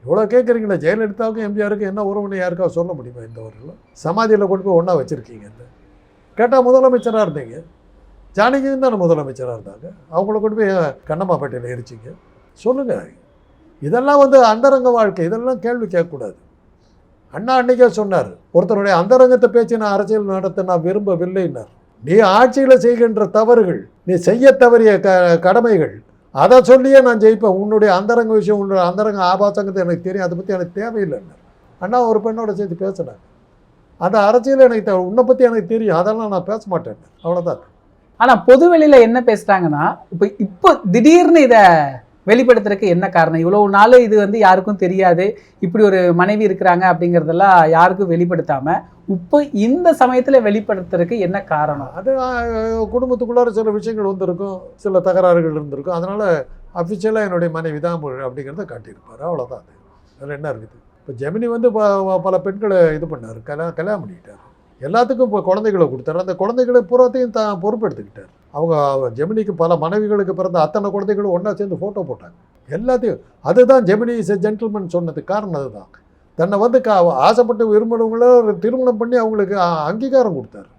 இவ்வளோ கேட்குறீங்களா? ஜெயலலிதாவுக்கும் எம்ஜிஆருக்கும் என்ன உறவுன்னு யாருக்கா சொல்ல முடியுமா? இந்த ஊரில் சமாதியில் கொண்டு போய் ஒன்றா வச்சுருக்கீங்க. கேட்டால் முதலமைச்சராக இருந்தீங்க, ஜானகியும் தானே முதலமைச்சராக இருந்தாங்க. அவங்கள கொண்டு போய் கண்ணம்மாப்பேட்டையில் எரிச்சிங்க. சொல்லுங்கள். இதெல்லாம் அந்தரங்க வாழ்க்கை, இதெல்லாம் கேள்வி கேட்கக்கூடாது. அண்ணா அன்றைக்கே சொன்னார், ஒருத்தருடைய அந்தரங்கத்தை பேச்சு நான் அரசியல் நடத்த நான் விரும்பவில்லைன்னார். நீ ஆட்சியில் செய்கின்ற தவறுகள், நீ செய்ய தவறிய கடமைகள், அதை சொல்லியே நான் ஜெயிப்பேன். உன்னுடைய அந்தரங்க விஷயம், உன்னுடைய அந்தரங்க ஆபாசங்கிறது எனக்கு தெரியும், அதை பற்றி எனக்கு தேவையில்லைன்னார். அண்ணா ஒரு பெண்ணோட சேர்த்து பேசினாங்க. அந்த அரசியல் எனக்கு உன்னை பற்றி எனக்கு தெரியும், அதெல்லாம் நான் பேச மாட்டேன், அவ்வளோதான். ஆனால் பொதுவெளியில் என்ன பேசுகிறாங்கன்னா, இப்போ திடீர்னு இதை வெளிப்படுத்துறதுக்கு என்ன காரணம்? இவ்வளவு நாள் இது யாருக்கும் தெரியாது, இப்படி ஒரு மனைவி இருக்கிறாங்க அப்படிங்கிறதெல்லாம் யாருக்கும் வெளிப்படுத்தாமல் இப்போ இந்த சமயத்தில் வெளிப்படுத்துறதுக்கு என்ன காரணம்? அது குடும்பத்துக்குள்ளார சில விஷயங்கள் வந்திருக்கும், சில தகராறுகள் இருந்திருக்கும். அதனால் அஃபிஷியலாக என்னுடைய மனைவி தான் அப்படிங்கிறத காட்டியிருப்பார், அவ்வளோதான். அது அதில் என்ன இருக்குது? இப்போ ஜெமினி பல பெண்களை இது பண்ணார், கல்யாணம் பண்ணிக்கிட்டார். எல்லாத்துக்கும் இப்போ குழந்தைகளை கொடுத்தாரு. அந்த குழந்தைகளை பூராத்தையும் தான் பொறுப்பெடுத்துக்கிட்டார். அவங்க ஜெமினிக்கு பல மனைவிகளுக்கு பிறந்த அத்தனை குழந்தைகளும் ஒன்றா சேர்ந்து ஃபோட்டோ போட்டாங்க, எல்லாத்தையும். அதுதான் ஜெமினி இஸ் எ ஜென்டில்மேன் சொன்னதுக்கு காரணம். அதுதான் தன்னை ஆசைப்பட்டு விரும்பினவங்கள திருமணம் பண்ணி அவங்களுக்கு அங்கீகாரம் கொடுத்தாரு.